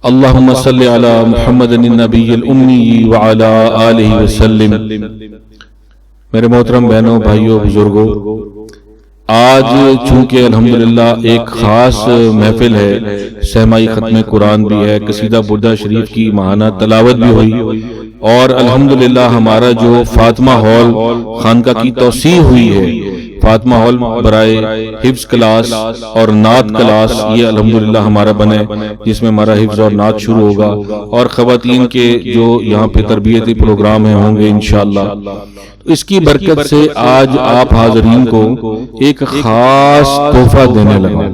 اللہم صلی علی محمد النبی الامی وعلی آلہ وسلم۔ میرے محترم بہنوں، بھائیوں، بزرگوں، آج چونکہ الحمدللہ ایک خاص محفل ہے، سہمائی ختم قرآن بھی ہے، قصیدہ بردہ شریف کی ماہانہ تلاوت بھی ہوئی، اور الحمدللہ ہمارا جو فاطمہ ہال خانقاہ کی توسیع ہوئی ہے، فاطمہ ہال برائے حفظ کلاس اور نعت کلاس، یہ الحمدللہ ہمارا بنے، جس میں ہمارا حفظ اور نعت شروع ہوگا، اور خواتین کے جو یہاں پہ تربیتی پروگرام ہیں ہوں گے انشاءاللہ۔ اس کی برکت سے آج آپ حاضرین کو ایک خاص تحفہ دینے لگا۔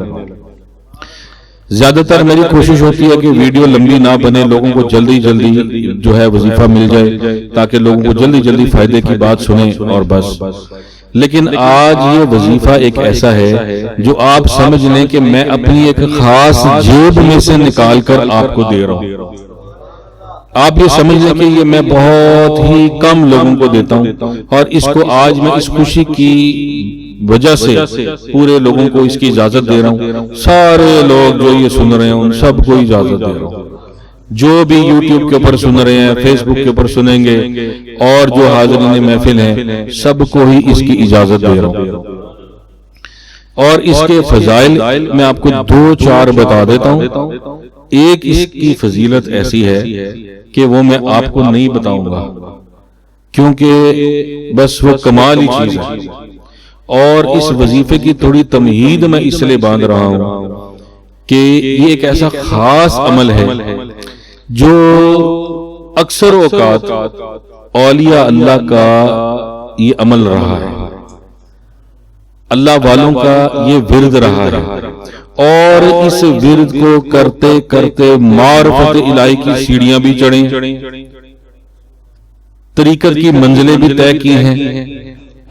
زیادہ تر میری کوشش ہوتی ہے کہ ویڈیو لمبی نہ بنے، لوگوں کو جلدی جو ہے وظیفہ مل جائے، تاکہ لوگوں کو جلدی فائدے کی بات سنیں اور بس۔ لیکن آج یہ وظیفہ ایک ایسا ہے جو آپ سمجھ لیں کہ میں اپنی ایک خاص جیب میں سے نکال کر آپ کو دے رہا ہوں۔ آپ یہ سمجھ لیں کہ یہ میں بہت ہی کم لوگوں کو دیتا ہوں، اور اس کو آج میں اس خوشی کی وجہ سے پورے لوگوں کو اس کی اجازت دے رہا ہوں۔ سارے لوگ جو یہ سن رہے ہیں ان سب کو اجازت دے رہا ہوں، جو بھی یوٹیوب کے اوپر سن رہے ہیں، فیس بک کے اوپر سنیں گے، اور جو حاضرین محفل ہیں سب کو ہی اس کی اجازت دے رہا ہوں۔ اور اس کے فضائل میں آپ کو 2-4 بتا دیتا ہوں۔ ایک اس کی فضیلت ایسی ہے کہ وہ میں آپ کو نہیں بتاؤں گا، کیونکہ بس وہ کمال ہی چیز ہے، اور اس وظیفے کی تھوڑی تمہید میں اس لیے باندھ رہا ہوں کہ یہ ایک ایسا خاص عمل ہے جو اکثر اوقات اولیاء اللہ کا یہ عمل رہا ہے، اللہ والوں کا یہ ورد رہا ہے، اور اس ورد کو کرتے کرتے معرفت الہی کی سیڑھیاں بھی چڑھیں، طریقت کی منزلیں بھی طے کی ہیں،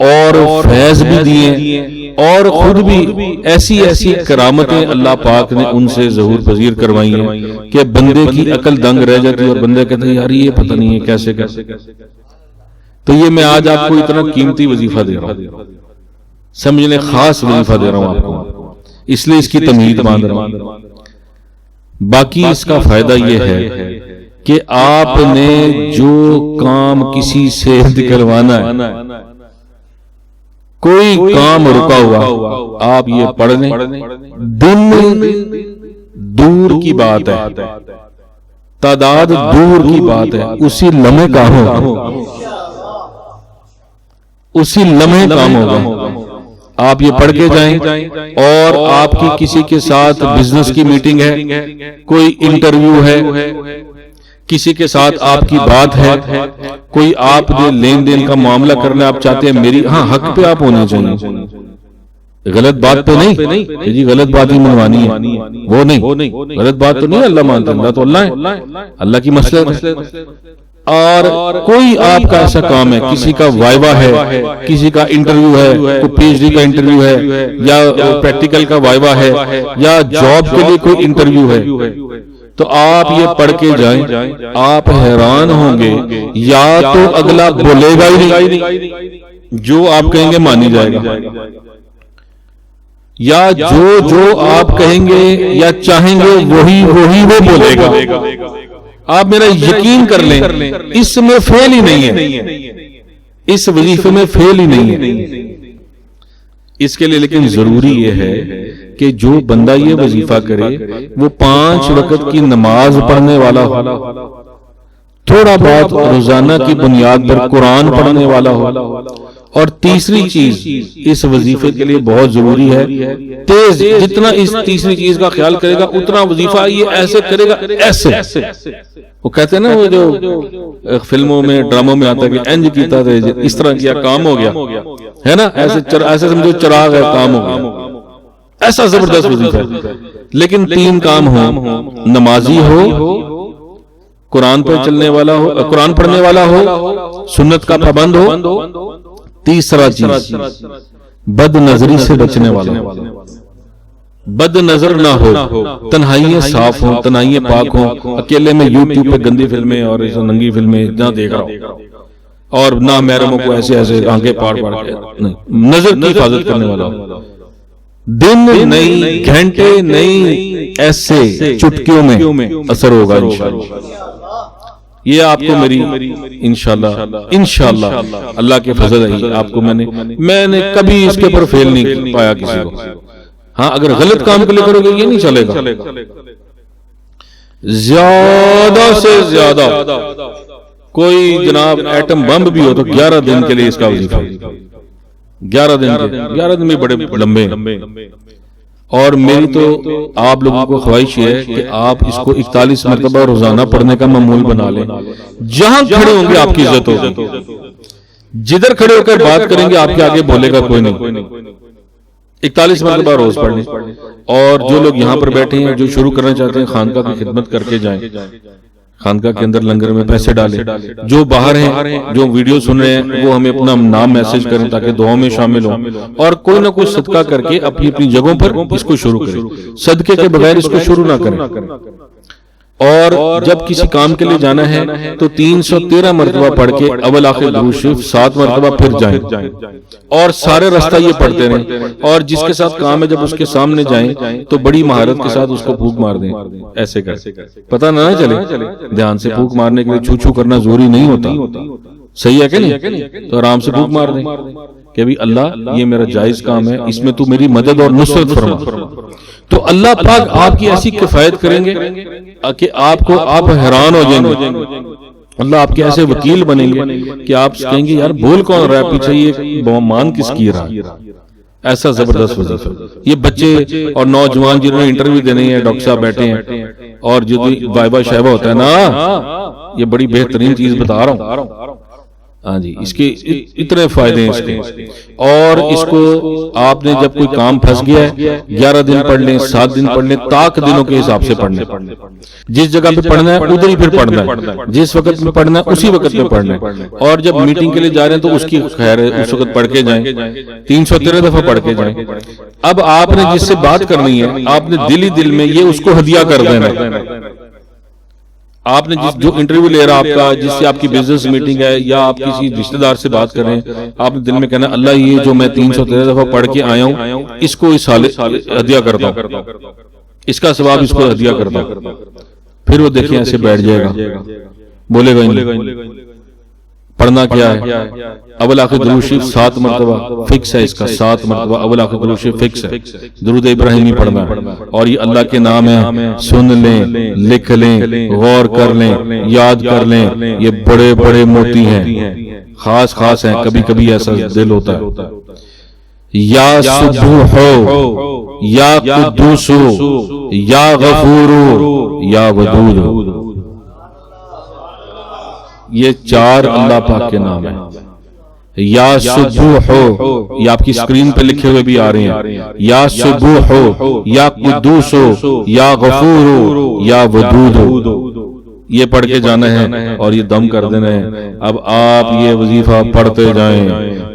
اور فیض بھی دیے، اور خود بھی ایسی کرامتیں اللہ پاک نے ان سے ظہور پذیر کروائی ہیں کہ بندے کی عقل دنگ رہ جاتی ہے، اور بندے کہتے ہیں یار یہ پتہ نہیں ہے کیسے۔ تو یہ میں آج آپ کو اتنا قیمتی وظیفہ دے رہا ہوں، سمجھ لیں خاص وظیفہ دے رہا ہوں آپ کو، اس لیے اس کی تمہید باندھ رہا ہوں۔ باقی اس کا فائدہ یہ ہے کہ آپ نے جو کام کسی سے نکلوانا ہے، کوئی کام رکا ہوا، آپ یہ پڑھ لیں، دن دور کی بات ہے، تعداد دور کی بات ہے، اسی لمحے کام ہوگا، اسی لمحے کام ہوگا۔ آپ یہ پڑھ کے جائیں، اور آپ کی کسی کے ساتھ بزنس کی میٹنگ ہے، کوئی انٹرویو ہے، کسی کے ساتھ آپ کی بات ہے، کوئی آپ جو لین دین کا معاملہ کرنا آپ چاہتے ہیں، میری حق پہ آپ ہونے چاہیے، غلط بات پہ نہیں کہ جی غلط بات ہی منوانی ہے، وہ نہیں، غلط بات تو نہیں اللہ مانتا، اللہ تو اللہ ہے، اللہ کی مسئلہ ہے۔ اور کوئی آپ کا ایسا کام ہے، کسی کا وائوا ہے، کسی کا انٹرویو ہے، کوئی پی ایچ ڈی کا انٹرویو ہے، یا پریکٹیکل کا وائوا ہے، یا جاب کے لیے کوئی انٹرویو ہے، تو آپ یہ پڑھ کے جائیں، آپ حیران ہوں گے، یا تو اگلا بولے گا ہی نہیں، جو آپ کہیں گے مانی جائے گا، یا جو آپ کہیں گے یا چاہیں گے وہی وہ بولے گا۔ آپ میرا یقین کر لیں، اس میں فیل ہی نہیں ہے، اس وظیفے میں فیل ہی نہیں ہے۔ اس کے لیے لیکن ضروری یہ ہے کہ جو بندہ یہ وظیفہ کرے وہ 5 وقت کی نماز پڑھنے والا ہو، تھوڑا بہت روزانہ کی بنیاد پر قرآن پڑھنے والا ہو، اور تیسری چیز اس وظیفے کے لیے بہت ضروری ہے، تیز، جتنا اس تیسری چیز کا خیال کرے گا اتنا وظیفہ یہ ایسے کرے گا، ایسے وہ کہتے ہیں نا، وہ جو فلموں میں ڈراموں میں آتا ہے کہ انج کیتا تھا، اس طرح کیا کام ہو گیا ہے نا، ایسے سمجھو چراغ ہے کام ہو گیا، ایسا زبردست وظیفہ ہے۔ لیکن 3 کام ہو، نمازی ہو، قرآن پر چلنے والا ہو، قرآن پڑھنے والا ہو، سنت کا پابند ہو، تیسرا چیز بد نظری سے بچنے والا ہو، بد نظر نہ ہو، تنہائیاں صاف ہوں، تنہائیاں پاک ہوں، اکیلے میں یوٹیوب پہ گندی فلمیں اور ننگی فلمیں نہ دیکھ رہا ہوں، اور نہ محرموں کو ایسے آنکھیں پاڑ کے، نظر کی حفاظت کرنے والا ہو۔ دن نہیں، گھنٹے نہیں، ایسے چٹکیوں میں اثر ہوگا انشاءاللہ. یہ آپ کو میری انشاءاللہ اللہ کے فضل ہے. آپ کو میں نے کبھی اس کے اوپر فیل نہیں پایا کسی کو. ہاں اگر غلط کام کے لیے کرو گے یہ نہیں چلے گا. زیادہ سے زیادہ کوئی جناب ایٹم بم بھی ہو تو 11 دن کے لیے اس کا وظیفہ. 11 دن میں بڑے لمبے ہیں. اور میری تو آپ لوگوں کو خواہش ہے کہ آپ اس کو 41 مرتبہ روزانہ پڑھنے کا معمول بنا لیں. جہاں کھڑے ہوں گے آپ کی عزت ہوگی. جدھر کھڑے ہو کر بات کریں گے آپ کے آگے بولے گا کوئی نہیں. 41 مرتبہ روز پڑھیں. اور جو لوگ یہاں پر بیٹھے ہیں جو شروع کرنا چاہتے ہیں خانقاہ کی خدمت کر کے جائیں. خانقاہ کے اندر لنگر میں پیسے ڈالیں. جو باہر ہیں جو ویڈیو سن رہے ہیں وہ ہمیں اپنا نام میسج کریں تاکہ دعاؤں میں شامل ہوں. اور کوئی نہ کوئی صدقہ کر کے اپنی اپنی جگہوں پر اس کو شروع کریں. صدقے کے بغیر اس کو شروع نہ کریں. اور جب کسی کام کے لیے جانا ہے تو 313 مرتبہ پڑھ کے اول آخر درود شریف 7 مرتبہ پھر جائیں. اور سارے رستہ یہ پڑھتے رہیں. اور جس کے ساتھ کام ہے جب اس کے سامنے جائیں تو بڑی مہارت کے ساتھ اس کو پھونک مار دیں. ایسے کر پتہ نہ چلے. دھیان سے پھونک مارنے کے لیے چھو چھو کرنا ضروری نہیں ہوتا. صحیح ہے کہ نہیں؟ تو آرام سے پھونک مار دیں کہ بھی اللہ یہ میرا جائز کام ہے, اس میں تو میری مدد اور نصرت فرما. تو اللہ پاک آپ کی ایسی کفایت کریں گے کہ آپ حیران ہو جائیں گے. اللہ آپ کے ایسے وکیل بنیں گے کہ آپ کہیں گے یار بول کون رہا ہے پیچھے, یہ مان کس کی رہا ہے. ایسا زبردست وظیفہ. یہ بچے اور نوجوان جنہوں نے انٹرویو دینے ہیں, ڈاکٹر صاحب بیٹھے ہیں اور جو وائبہ شائبہ ہوتا ہے نا, یہ بڑی بہترین چیز بتا رہا ہوں. ہاں جی, اس کے اتنے فائدے ہیں اس کے. اور اس کو آپ نے جب کوئی کام پھنس گیا ہے 11 دن پڑھ لیں, 7 دن پڑھ لیں, طاق دنوں کے حساب سے پڑھنے. جس جگہ پہ پڑھنا ہے ادھر ہی پھر پڑھنا ہے, جس وقت میں پڑھنا ہے اسی وقت میں پڑھنا ہے. اور جب میٹنگ کے لیے جا رہے ہیں تو اس کی خیر ہے اس وقت پڑھ کے جائیں, 313 دفعہ پڑھ کے جائیں. اب آپ نے جس سے بات کرنی ہے آپ نے دل ہی دل میں یہ اس کو ہدیہ کر دینا ہے. آپ نے جو انٹرویو لے رہا آپ کا, جس سے آپ کی بزنس میٹنگ ہے یا آپ کسی رشتہ دار سے بات کر رہے ہیں, آپ نے دل میں کہنا اللہ یہ جو میں 313 دفعہ پڑھ کے آیا ہوں اس کو اس سال ہدیہ کرتا ہوں, اس کا ثواب اس کو ہدیہ کرتا ہوں. پھر وہ دیکھیں ایسے بیٹھ جائے گا, بولے گا پڑھنا کیا ہے. اول آخر درود شریف 7 مرتبہ فکس ہے اس کا, 7 مرتبہ اول آخر درود شریف فکس ہے. درود ابراہیمی پڑھنا ہے. اور یہ اللہ کے نام ہے, سن لیں, لکھ لیں, غور کر لیں, یاد کر لیں. یہ بڑے بڑے موتی ہیں, خاص ہیں. کبھی کبھی ایسا دل ہوتا ہے یا سبوح یا قدوس یا غفور یا ودود. یہ 4 اللہ پاک کے نام ہیں. یا سبوح یہ آپ کی سکرین پہ لکھے ہوئے بھی آ رہے ہیں, یا سبوح یا قدوس یا غفور یا ودود. یہ پڑھ کے جانا ہے اور یہ دم کر دینا ہے. اب آپ یہ وظیفہ پڑھتے جائیں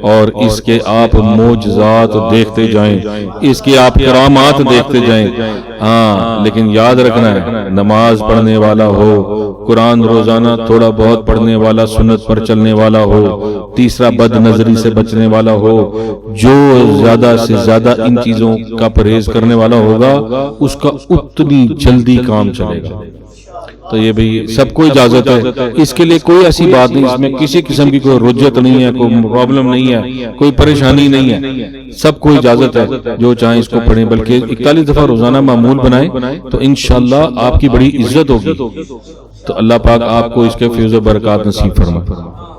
اور اس کے آپ معجزات دیکھتے جائیں, اس کے آپ کرامات دیکھتے جائیں. ہاں لیکن یاد رکھنا ہے نماز پڑھنے والا ہو, قرآن روزانہ تھوڑا بہت پڑھنے والا, سنت پر چلنے والا ہو, تیسرا بد نظری سے بچنے والا ہو. جو زیادہ سے زیادہ ان چیزوں کا پرہیز کرنے والا ہوگا اس کا اتنی جلدی کام چلے گا. تو یہ بھی سب کو اجازت ہے, اس کے لیے کوئی ایسی بات نہیں, اس میں کسی قسم کی کوئی رجت نہیں ہے, کوئی پرابلم نہیں ہے, کوئی پریشانی نہیں ہے. سب کو اجازت ہے جو چاہیں اس کو پڑھیں, بلکہ 41 دفعہ روزانہ معمول بنائیں تو انشاءاللہ آپ کی بڑی عزت ہوگی. تو اللہ پاک آپ کو اس کے فیض و برکات نصیب فرمائے.